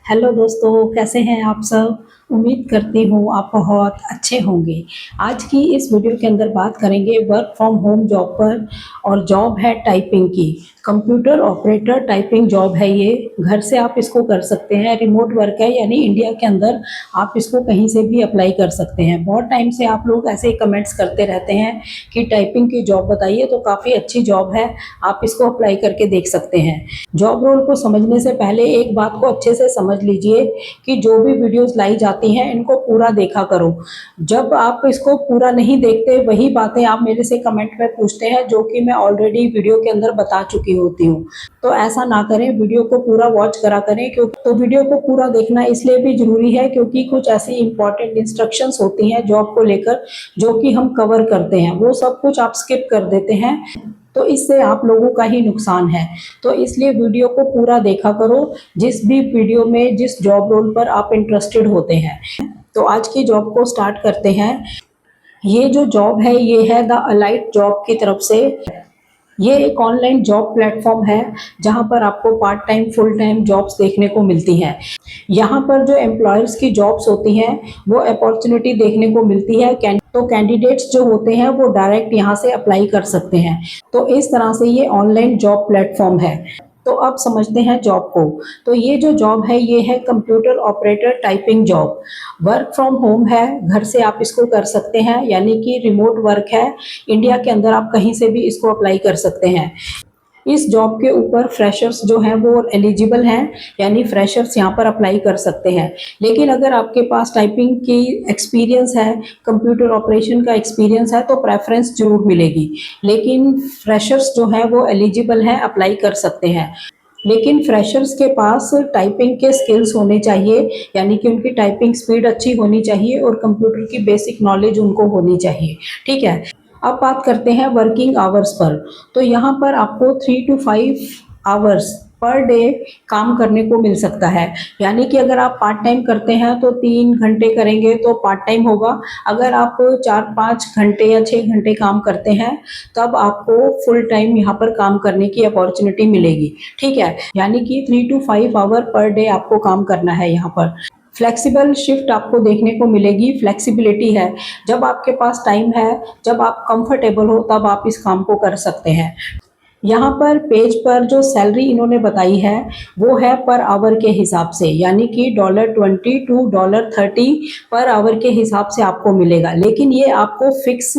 Hello दोस्तों, कैसे हैं आप सब। उम्मीद करती हूँ आप बहुत अच्छे होंगे। आज की इस वीडियो के अंदर बात करेंगे वर्क फ्रॉम होम जॉब पर। और जॉब है टाइपिंग की। कंप्यूटर ऑपरेटर टाइपिंग जॉब है ये। घर से आप इसको कर सकते हैं, रिमोट वर्क है, यानी इंडिया के अंदर आप इसको कहीं से भी अप्लाई कर सकते हैं। बहुत टाइम से आप लोग ऐसे कमेंट्स करते रहते हैं कि टाइपिंग की जॉब बताइए, तो काफ़ी अच्छी जॉब है, आप इसको अप्लाई करके देख सकते हैं। जॉब रोल को समझने से पहले एक बात को अच्छे से समझ लीजिए कि जो भी वीडियोस लाई जाती हैं इनको पूरा देखा करो। जब आप इसको पूरा नहीं देखते, वही बातें आप मेरे से कमेंट में पूछते हैं जो कि मैं ऑलरेडी वीडियो के अंदर बता चुकी होती हूँ। तो ऐसा ना करें, वीडियो को पूरा वॉच करा करें। क्योंकि तो वीडियो को पूरा देखना इसलिए भी जरूरी है क्योंकि कुछ ऐसी इंपॉर्टेंट इंस्ट्रक्शंस होती हैं जॉब को लेकर जो कि हम कवर करते हैं, वो सब कुछ आप स्किप कर देते हैं, तो इससे आप लोगों का ही नुकसान है। तो इसलिए वीडियो को पूरा देखा करो, जिस भी वीडियो में जिस जॉब रोल पर आप इंटरेस्टेड होते हैं। तो आज की जॉब को स्टार्ट करते हैं। ये जो जॉब है ये है द अलाइट जॉब की तरफ से। ये एक ऑनलाइन जॉब प्लेटफॉर्म है जहां पर आपको part time full time jobs देखने को मिलती हैं। यहाँ पर जो एम्प्लॉयर्स की जॉब्स होती हैं वो अपॉर्चुनिटी देखने को मिलती है। तो कैंडिडेट्स जो होते हैं वो डायरेक्ट यहाँ से अप्लाई कर सकते हैं। तो इस तरह से ये ऑनलाइन जॉब प्लेटफॉर्म है। तो अब समझते हैं जॉब को। तो ये जो जॉब है ये है computer operator typing job. Work from home है, घर से आप इसको कर सकते हैं, यानी कि रिमोट वर्क है। इंडिया के अंदर आप कहीं से भी इसको अप्लाई कर सकते हैं। इस जॉब के ऊपर फ्रेशर्स जो हैं वो एलिजिबल हैं, यानी फ्रेशर्स यहाँ पर अप्लाई कर सकते हैं। लेकिन अगर आपके पास टाइपिंग की एक्सपीरियंस है, कंप्यूटर ऑपरेशन का एक्सपीरियंस है, तो प्रेफरेंस जरूर मिलेगी। लेकिन फ्रेशर्स जो हैं वो एलिजिबल हैं, अप्लाई कर सकते हैं। लेकिन फ्रेशर्स के पास टाइपिंग के स्किल्स होने चाहिए, यानी कि उनकी टाइपिंग स्पीड अच्छी होनी चाहिए और कंप्यूटर की बेसिक नॉलेज उनको होनी चाहिए। ठीक है। अब बात करते हैं वर्किंग आवर्स पर। तो यहाँ पर आपको 3 to 5 आवर्स पर डे काम करने को मिल सकता है। यानी कि अगर आप पार्ट टाइम करते हैं तो 3 घंटे करेंगे तो पार्ट टाइम होगा। अगर आप 4-5 घंटे या 6 घंटे काम करते हैं तब आपको फुल टाइम यहाँ पर काम करने की अपॉर्चुनिटी मिलेगी। ठीक है। यानी कि 3 to 5 आवर पर डे आपको काम करना है यहाँ पर। फ्लेक्सिबल शिफ्ट आपको देखने को मिलेगी, फ्लेक्सिबिलिटी है। जब आपके पास टाइम है, जब आप कंफर्टेबल हो, तब आप इस काम को कर सकते हैं। यहाँ पर पेज पर जो सैलरी इन्होंने बताई है वो है पर आवर के हिसाब से, यानी कि $20 to $30 पर आवर के हिसाब से आपको मिलेगा। लेकिन ये आपको फिक्स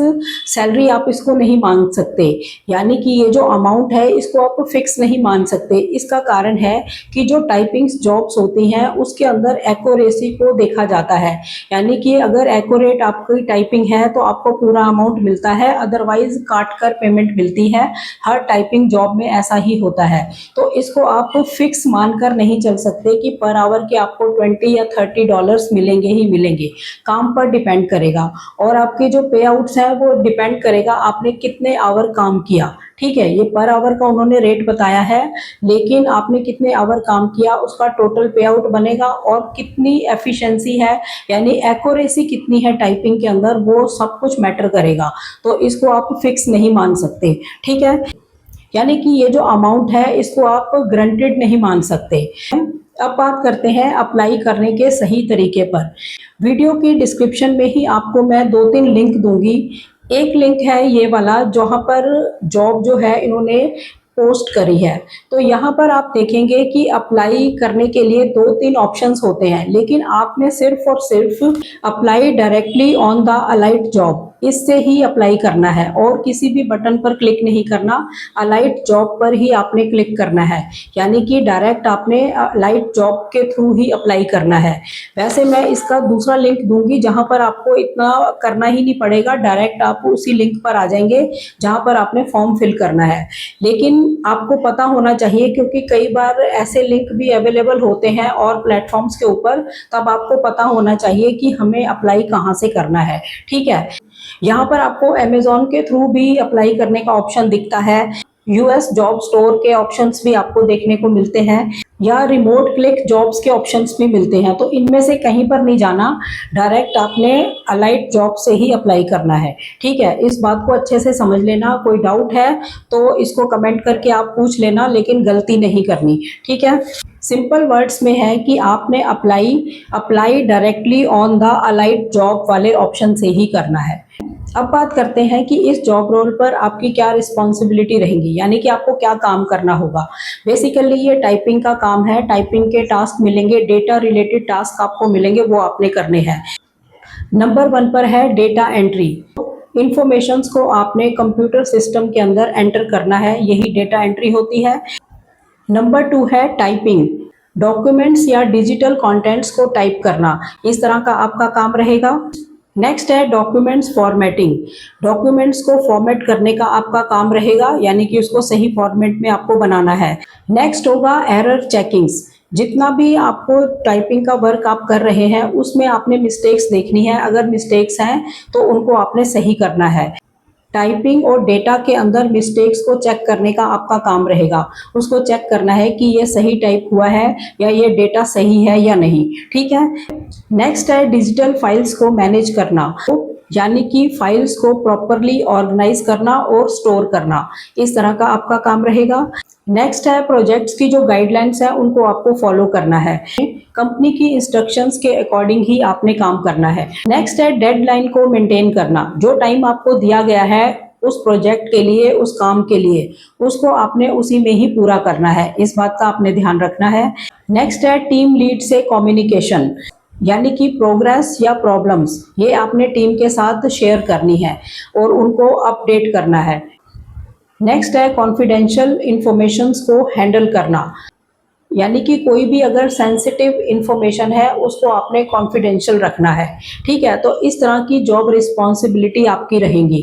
सैलरी आप इसको नहीं मांग सकते, यानी कि ये जो अमाउंट है इसको आप फिक्स नहीं मान सकते। इसका कारण है कि जो टाइपिंग जॉब्स होती हैं उसके अंदर एक्यूरेसी को देखा जाता है, यानी कि अगर एक्यूरेट आपकी टाइपिंग है तो आपको पूरा अमाउंट मिलता है, अदरवाइज काट कर पेमेंट मिलती है। हर टाइपिंग जॉब में ऐसा ही होता है। तो इसको आप फिक्स मानकर नहीं चल सकते कि पर आवर के आपको 20 या $30 मिलेंगे ही मिलेंगे। काम पर डिपेंड करेगा और आपके जो पे आउट्स हैं वो डिपेंड करेगा आपने कितने आवर काम किया। ठीक है। ये पर आवर का उन्होंने रेट बताया है, लेकिन आपने कितने आवर काम किया उसका टोटल पे आउट बनेगा और कितनी एफिशिएंसी है, यानी एक्यूरेसी कितनी है टाइपिंग के अंदर, वो सब कुछ मैटर करेगा। तो इसको आप फिक्स नहीं मान सकते। ठीक है। यानी कि ये जो अमाउंट है इसको आप ग्रंटेड नहीं मान सकते। अब बात करते हैं अप्लाई करने के सही तरीके पर। वीडियो की डिस्क्रिप्शन में ही आपको मैं 2-3 लिंक दूंगी। एक लिंक है ये वाला जहाँ पर जॉब जो है इन्होंने पोस्ट करी है। तो यहाँ पर आप देखेंगे कि अप्लाई करने के लिए 2-3 ऑप्शंस होते हैं, लेकिन आपने सिर्फ और सिर्फ apply directly on the Alight job इससे ही अप्लाई करना है और किसी भी बटन पर क्लिक नहीं करना। अलाइट जॉब पर ही आपने क्लिक करना है, यानी कि डायरेक्ट आपने अलाइट जॉब के थ्रू ही अप्लाई करना है। वैसे मैं इसका दूसरा लिंक दूंगी जहां पर आपको इतना करना ही नहीं पड़ेगा, डायरेक्ट आप उसी लिंक पर आ जाएंगे जहां पर आपने फॉर्म फिल करना है। लेकिन आपको पता होना चाहिए क्योंकि कई बार ऐसे लिंक भी अवेलेबल होते हैं और प्लेटफॉर्म्स के ऊपर, तब आपको पता होना चाहिए कि हमें अप्लाई कहाँ से करना है। ठीक है। यहाँ पर आपको अमेज़न के थ्रू भी अप्लाई करने का ऑप्शन दिखता है। यूएस जॉब स्टोर के ऑप्शंस भी आपको देखने को मिलते हैं या रिमोट क्लिक जॉब्स के ऑप्शंस भी मिलते हैं। तो इनमें से कहीं पर नहीं जाना, डायरेक्ट आपने अलाइट जॉब से ही अप्लाई करना है। ठीक है, इस बात को अच्छे से समझ लेना। कोई डाउट है तो इसको कमेंट करके आप पूछ लेना, लेकिन गलती नहीं करनी। ठीक है, सिंपल वर्ड्स में है कि आपने apply directly on the Alight job वाले ऑप्शन से ही करना है। अब बात करते हैं कि इस जॉब रोल पर आपकी क्या रिस्पॉन्सिबिलिटी रहेंगी, यानी कि आपको क्या काम करना होगा। बेसिकली ये टाइपिंग का काम है। टाइपिंग के टास्क मिलेंगे, डेटा रिलेटेड टास्क आपको मिलेंगे, वो आपने करने हैं। नंबर 1 पर है डेटा एंट्री। इंफॉर्मेशंस को आपने कंप्यूटर सिस्टम के अंदर एंटर करना है, यही डेटा एंट्री होती है। नंबर 2 है टाइपिंग। डॉक्यूमेंट्स या डिजिटल कंटेंट्स को टाइप करना, इस तरह का आपका काम रहेगा। नेक्स्ट है डॉक्यूमेंट्स फॉर्मेटिंग। डॉक्यूमेंट्स को फॉर्मेट करने का आपका काम रहेगा, यानी कि उसको सही फॉर्मेट में आपको बनाना है। नेक्स्ट होगा एरर चेकिंग्स। जितना भी आपको टाइपिंग का वर्क आप कर रहे हैं उसमें आपने मिस्टेक्स देखनी है। अगर मिस्टेक्स हैं तो उनको आपने सही करना है। टाइपिंग और डेटा के अंदर मिस्टेक्स को चेक करने का आपका काम रहेगा। उसको चेक करना है कि ये सही टाइप हुआ है या ये डेटा सही है या नहीं। ठीक है, नेक्स्ट है डिजिटल फाइल्स को मैनेज करना, यानी कि फाइल्स को प्रॉपरली ऑर्गेनाइज करना और स्टोर करना, इस तरह का आपका काम रहेगा। नेक्स्ट है प्रोजेक्ट्स की जो गाइडलाइंस है उनको आपको फॉलो करना है। कंपनी की इंस्ट्रक्शंस के अकॉर्डिंग ही आपने काम करना है। नेक्स्ट है डेडलाइन को मेंटेन करना। जो टाइम आपको दिया गया है उस प्रोजेक्ट के लिए, उस काम के लिए, उसको आपने उसी में ही पूरा करना है। इस बात का आपने ध्यान रखना है। नेक्स्ट है टीम लीड से कम्युनिकेशन, यानी कि प्रोग्रेस या प्रॉब्लम्स ये आपने टीम के साथ शेयर करनी है और उनको अपडेट करना है। नेक्स्ट है कॉन्फिडेंशियल इंफॉर्मेशंस को हैंडल करना, यानी कि कोई भी अगर सेंसिटिव इंफॉर्मेशन है उसको आपने कॉन्फिडेंशियल रखना है। ठीक है, तो इस तरह की जॉब रिस्पॉन्सिबिलिटी आपकी रहेंगी।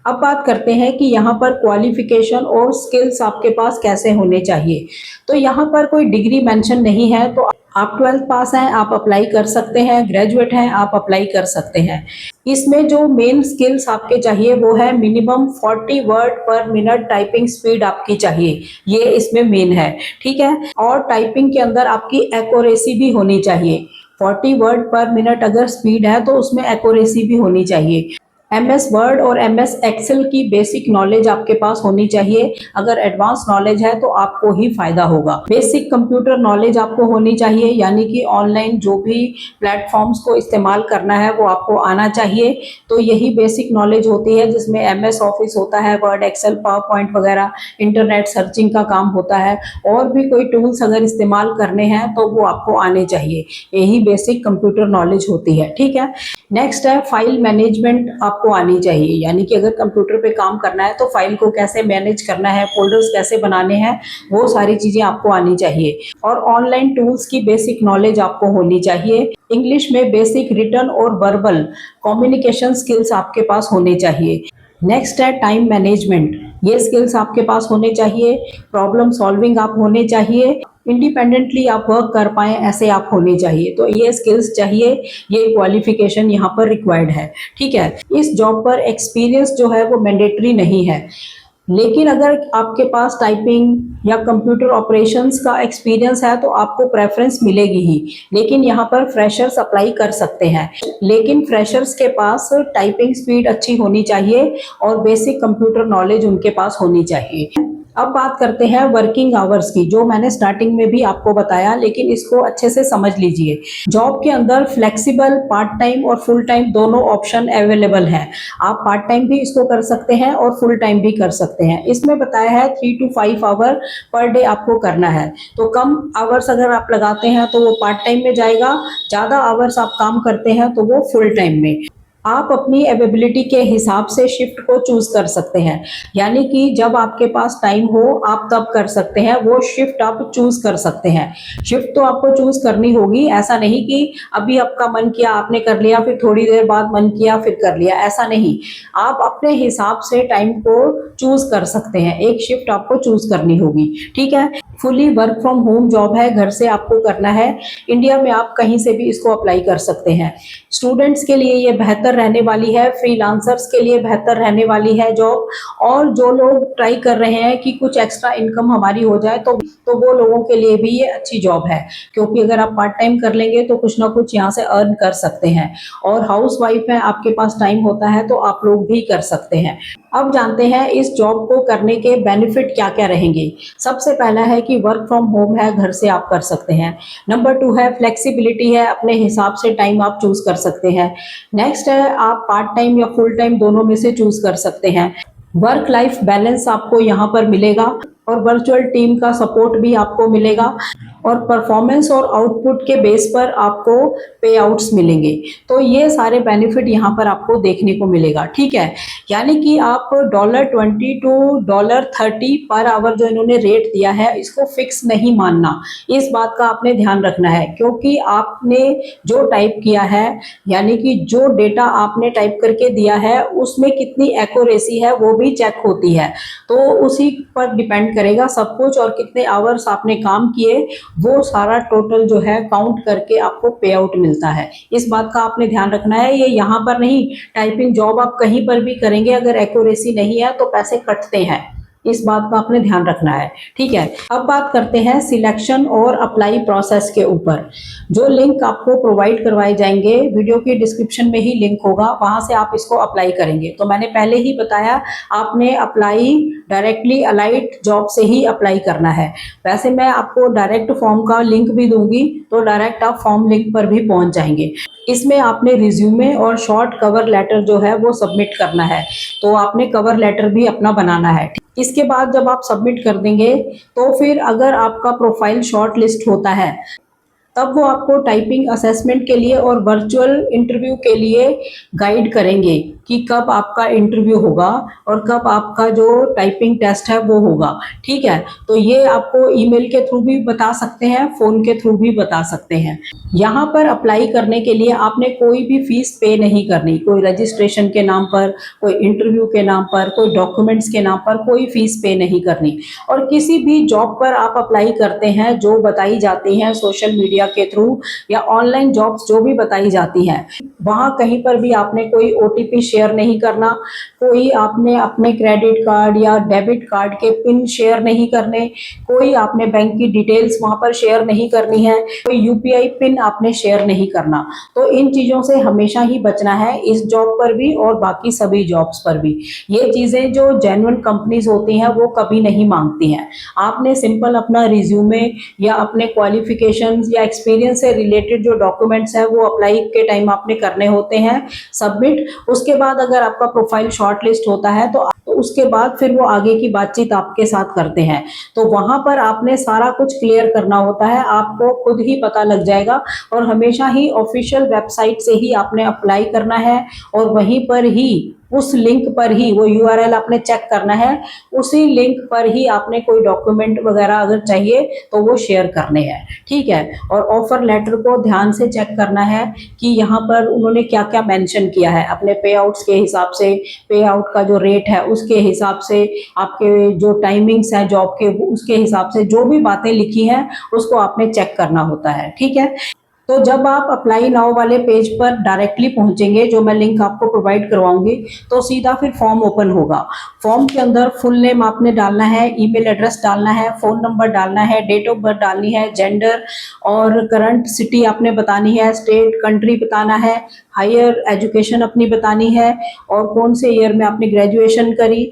अब बात करते हैं कि यहाँ पर क्वालिफिकेशन और स्किल्स आपके पास कैसे होने चाहिए। तो यहाँ पर कोई डिग्री मेंशन नहीं है, तो आप 12th पास हैं आप अप्लाई कर सकते हैं, ग्रेजुएट हैं आप अप्लाई कर सकते हैं। इसमें जो मेन स्किल्स आपके चाहिए वो है मिनिमम 40 वर्ड पर मिनट टाइपिंग स्पीड आपकी चाहिए, ये इसमें मेन है। ठीक है, और टाइपिंग के अंदर आपकी एक्यूरेसी भी होनी चाहिए। 40 वर्ड पर मिनट अगर स्पीड है तो उसमें एक्यूरेसी भी होनी चाहिए। MS वर्ड और MS एक्सेल की बेसिक नॉलेज आपके पास होनी चाहिए। अगर एडवांस नॉलेज है तो आपको ही फायदा होगा। बेसिक कंप्यूटर नॉलेज आपको होनी चाहिए, यानी कि ऑनलाइन जो भी प्लेटफॉर्म्स को इस्तेमाल करना है वो आपको आना चाहिए। तो यही बेसिक नॉलेज होती है जिसमें MS ऑफिस होता है, वर्ड, एक्सेल, पावर पॉइंट वगैरह, इंटरनेट सर्चिंग का काम होता है। और भी कोई टूल्स अगर इस्तेमाल करने हैं तो वो आपको आने चाहिए। यही बेसिक कंप्यूटर नॉलेज होती है। ठीक है, नेक्स्ट है फाइल मैनेजमेंट आपको आनी चाहिए, यानी कि अगर कंप्यूटर पे काम करना है तो फाइल को कैसे मैनेज करना है, फोल्डर्स कैसे बनाने हैं, वो सारी चीजें आपको आनी चाहिए। और ऑनलाइन टूल्स की बेसिक नॉलेज आपको होनी चाहिए। इंग्लिश में बेसिक रिटन और वर्बल कम्युनिकेशन स्किल्स आपके पास होने चाहिए। नेक्स्ट है टाइम मैनेजमेंट, ये स्किल्स आपके पास होने चाहिए। प्रॉब्लम सॉल्विंग आप होने चाहिए। इंडिपेंडेंटली आप वर्क कर पाएं ऐसे आप होने चाहिए। तो ये स्किल्स चाहिए, ये क्वालिफिकेशन यहाँ पर रिक्वायर्ड है। ठीक है, इस जॉब पर एक्सपीरियंस जो है वो मैंडेटरी नहीं है, लेकिन अगर आपके पास टाइपिंग या कंप्यूटर ऑपरेशंस का एक्सपीरियंस है तो आपको प्रेफरेंस मिलेगी ही। लेकिन यहाँ पर फ्रेशर्स अप्लाई कर सकते हैं, लेकिन फ्रेशर्स के पास टाइपिंग स्पीड अच्छी होनी चाहिए और बेसिक कंप्यूटर नॉलेज उनके पास होनी चाहिए। अब बात करते हैं वर्किंग आवर्स की, जो मैंने स्टार्टिंग में भी आपको बताया, लेकिन इसको अच्छे से समझ लीजिए। जॉब के अंदर फ्लेक्सिबल पार्ट टाइम और फुल टाइम दोनों ऑप्शन अवेलेबल हैं। आप पार्ट टाइम भी इसको कर सकते हैं और फुल टाइम भी कर सकते हैं। इसमें बताया है 3 to 5 आवर पर डे आपको करना है। तो कम आवर्स अगर आप लगाते हैं तो वो पार्ट टाइम में जाएगा, ज़्यादा आवर्स आप काम करते हैं तो वो फुल टाइम में। आप अपनी अवेलेबिलिटी के हिसाब से शिफ्ट को चूज कर सकते हैं, यानी कि जब आपके पास टाइम हो आप तब कर सकते हैं, वो शिफ्ट आप चूज कर सकते हैं। शिफ्ट तो आपको चूज करनी होगी, ऐसा नहीं कि अभी आपका मन किया आपने कर लिया, फिर थोड़ी देर बाद मन किया फिर कर लिया, ऐसा नहीं। आप अपने हिसाब से टाइम को चूज कर सकते हैं, एक शिफ्ट आपको चूज करनी होगी। ठीक है, fully work from home job है, घर से आपको करना है। इंडिया में आप कहीं से भी इसको अप्लाई कर सकते हैं। स्टूडेंट्स के लिए ये बेहतर रहने वाली है, फ्रीलांसर्स के लिए बेहतर रहने वाली है जॉब। और जो लोग ट्राई कर रहे हैं कि कुछ एक्स्ट्रा इनकम हमारी हो जाए तो वो लोगों के लिए भी ये अच्छी जॉब है, क्योंकि अगर आप पार्ट टाइम कर लेंगे तो कुछ ना कुछ यहाँ से अर्न कर सकते हैं। और हाउस वाइफ है, आपके पास टाइम होता है तो आप लोग भी कर सकते हैं। अब जानते हैं इस जॉब को करने के बेनिफिट क्या क्या रहेंगे। सबसे पहला है कि वर्क फ्रॉम होम है, घर से आप कर सकते हैं। नंबर 2 है फ्लेक्सिबिलिटी है, अपने हिसाब से टाइम आप चूज कर सकते हैं। नेक्स्ट है आप पार्ट टाइम या फुल टाइम दोनों में से चूज कर सकते हैं। वर्क लाइफ बैलेंस आपको यहाँ पर मिलेगा और वर्चुअल टीम का सपोर्ट भी आपको मिलेगा और परफॉर्मेंस और आउटपुट के बेस पर आपको पे आउट्स मिलेंगे। तो ये सारे बेनिफिट यहाँ पर आपको देखने को मिलेगा, ठीक है। यानी कि आप $20 to $30 पर आवर जो इन्होंने रेट दिया है, इसको फिक्स नहीं मानना। इस बात का आपने ध्यान रखना है, क्योंकि आपने जो टाइप किया है, यानी कि जो डेटा आपने टाइप करके दिया है उसमें कितनी एक्यूरेसी है वो भी चेक होती है। तो उसी पर डिपेंड करेगा सब कुछ, और कितने आवर्स आपने काम किए वो सारा टोटल जो है काउंट करके आपको पे आउट मिलता है। इस बात का आपने ध्यान रखना है। ये यहाँ पर नहीं, टाइपिंग जॉब आप कहीं पर भी करेंगे, अगर एक्यूरेसी नहीं है तो पैसे कटते हैं। इस बात का आपने ध्यान रखना है, ठीक है। अब बात करते हैं सिलेक्शन और अप्लाई प्रोसेस के ऊपर। जो लिंक आपको प्रोवाइड करवाए जाएंगे, वीडियो की डिस्क्रिप्शन में ही लिंक होगा, वहां से आप इसको अप्लाई करेंगे। तो मैंने पहले ही बताया, आपने अप्लाई डायरेक्टली अलाइट जॉब से ही अप्लाई करना है। वैसे मैं आपको डायरेक्ट फॉर्म का लिंक भी दूंगी, तो डायरेक्ट आप फॉर्म लिंक पर भी पहुंच जाएंगे। इसमें आपने रिज्यूमे और शॉर्ट कवर लेटर जो है वो सबमिट करना है, तो आपने कवर लेटर भी अपना बनाना है। इसके बाद जब आप सबमिट कर देंगे तो फिर अगर आपका प्रोफाइल शॉर्ट लिस्ट होता है, तब वो आपको टाइपिंग असेसमेंट के लिए और वर्चुअल इंटरव्यू के लिए गाइड करेंगे कि कब आपका इंटरव्यू होगा और कब आपका जो टाइपिंग टेस्ट है वो होगा, ठीक है। तो ये आपको ईमेल के थ्रू भी बता सकते हैं, फ़ोन के थ्रू भी बता सकते हैं। यहाँ पर अप्लाई करने के लिए आपने कोई भी फीस पे नहीं करनी, कोई रजिस्ट्रेशन के नाम पर, कोई इंटरव्यू के नाम पर, कोई डॉक्यूमेंट्स के नाम पर कोई फीस पे नहीं करनी। और किसी भी जॉब पर आप अप्लाई करते हैं जो बताई जाती हैं सोशल मीडिया के थ्रू या ऑनलाइन जॉब्स जो भी बताई जाती हैं, वहां कहीं पर भी आपने कोई ओटीपी शेयर नहीं करना, कोई आपने अपने क्रेडिट कार्ड या डेबिट कार्ड के पिन शेयर नहीं करने, कोई आपने बैंक की डिटेल्स वहां पर शेयर नहीं करनी है, कोई यूपीआई पिन आपने शेयर नहीं करना। तो इन चीजों से हमेशा ही बचना है, इस जॉब पर भी और बाकी सभी जॉब्स पर भी। ये चीजें जो जेन्युइन कंपनीज होती हैं वो कभी नहीं मांगती हैं। आपने सिंपल अपना रिज्यूमे या अपने क्वालिफिकेशंस या एक्सपीरियंस से रिलेटेड जो डॉक्यूमेंट्स है वो अप्लाई के टाइम आपने करने होते हैं सबमिट। उसके बाद अगर आपका प्रोफाइल शॉर्टलिस्ट होता है तो उसके बाद फिर वो आगे की बातचीत आपके साथ करते हैं। तो वहां पर आपने सारा कुछ क्लियर करना होता है, आपको खुद ही पता लग जाएगा। और हमेशा ही ऑफिशियल वेबसाइट से ही आपने अप्लाई करना है और वहीं पर ही उस लिंक पर ही वो यूआरएल आपने चेक करना है, उसी लिंक पर ही आपने कोई डॉक्यूमेंट वगैरह अगर चाहिए तो वो शेयर करने हैं, ठीक है। और ऑफर लेटर को ध्यान से चेक करना है कि यहाँ पर उन्होंने क्या क्या मेंशन किया है, अपने पे आउट्स के हिसाब से, पे आउट का जो रेट है उसके हिसाब से, आपके जो टाइमिंग्स है जॉब के उसके हिसाब से, जो भी बातें लिखी हैं उसको आपने चेक करना होता है, ठीक है। तो जब आप अप्लाई नाउ वाले पेज पर डायरेक्टली पहुंचेंगे, जो मैं लिंक आपको प्रोवाइड करवाऊंगी, तो सीधा फिर फॉर्म ओपन होगा। फॉर्म के अंदर फुल नेम आपने डालना है, ईमेल एड्रेस डालना है, फोन नंबर डालना है, डेट ऑफ बर्थ डालनी है, जेंडर और करंट सिटी आपने बतानी है, स्टेट कंट्री बताना है, हायर एजुकेशन अपनी बतानी है और कौन से ईयर में आपने ग्रेजुएशन करी,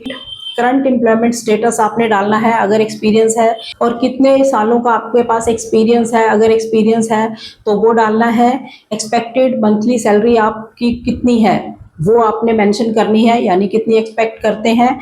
करंट एम्प्लॉयमेंट स्टेटस आपने डालना है अगर एक्सपीरियंस है, और कितने सालों का आपके पास एक्सपीरियंस है अगर एक्सपीरियंस है तो वो डालना है। एक्सपेक्टेड मंथली सैलरी आपकी कितनी है वो आपने मेंशन करनी है, यानी कितनी एक्सपेक्ट करते हैं।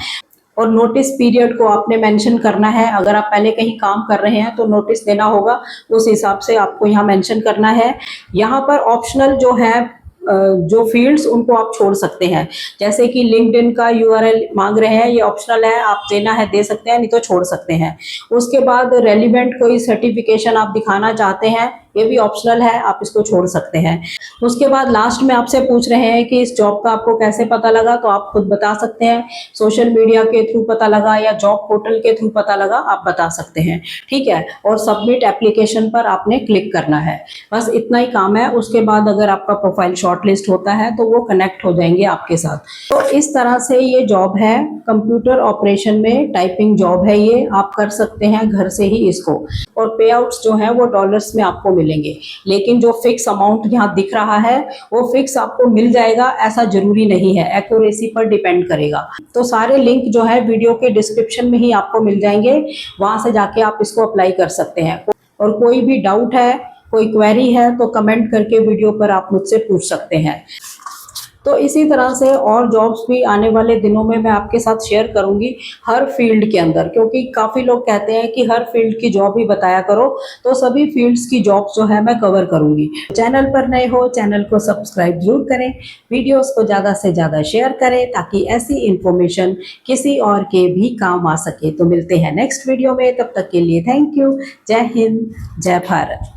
और नोटिस पीरियड को आपने मेंशन करना है, अगर आप पहले कहीं काम कर रहे हैं तो नोटिस देना होगा, उस हिसाब से आपको यहाँ मेंशन करना है। यहाँ पर ऑप्शनल जो है जो फील्ड्स उनको आप छोड़ सकते हैं, जैसे कि लिंक्डइन का यूआरएल मांग रहे हैं, ये ऑप्शनल है, आप देना है दे सकते हैं, नहीं तो छोड़ सकते हैं। उसके बाद रेलिवेंट कोई सर्टिफिकेशन आप दिखाना चाहते हैं, ये भी ऑप्शनल है, आप इसको छोड़ सकते हैं। उसके बाद लास्ट में आपसे पूछ रहे हैं कि इस जॉब का आपको कैसे पता लगा, तो आप खुद बता सकते हैं, सोशल मीडिया के थ्रू पता लगा या जॉब पोर्टल के थ्रू पता लगा, आप बता सकते हैं। ठीक है, और सबमिट एप्लीकेशन पर आपने क्लिक करना है, बस इतना ही काम है। उसके बाद अगर आपका प्रोफाइल शॉर्टलिस्ट होता है तो वो कनेक्ट हो जाएंगे आपके साथ। तो इस तरह से ये जॉब है, कंप्यूटर ऑपरेशन में टाइपिंग जॉब है, ये आप कर सकते हैं घर से ही इसको। और पे आउट्स जो है वो डॉलर्स में आपको मिलेंगे, लेकिन जो फिक्स अमाउंट यहाँ दिख रहा है वो फिक्स आपको मिल जाएगा ऐसा जरूरी नहीं है, एक्यूरेसी पर डिपेंड करेगा। तो सारे लिंक जो है वीडियो के डिस्क्रिप्शन में ही आपको मिल जाएंगे, वहां से जाके आप इसको अप्लाई कर सकते हैं। और कोई भी डाउट है, कोई क्वेरी है तो कमेंट करके वीडियो पर आप मुझसे पूछ सकते हैं। तो इसी तरह से और जॉब्स भी आने वाले दिनों में मैं आपके साथ शेयर करूंगी हर फील्ड के अंदर, क्योंकि काफ़ी लोग कहते हैं कि हर फील्ड की जॉब ही बताया करो, तो सभी फील्ड्स की जॉब्स जो है मैं कवर करूंगी। चैनल पर नए हो, चैनल को सब्सक्राइब जरूर करें, वीडियोस को ज़्यादा से ज़्यादा शेयर करें ताकि ऐसी इंफॉर्मेशन किसी और के भी काम आ सके। तो मिलते हैं नेक्स्ट वीडियो में, तब तक के लिए थैंक यू। जय हिंद, जय भारत।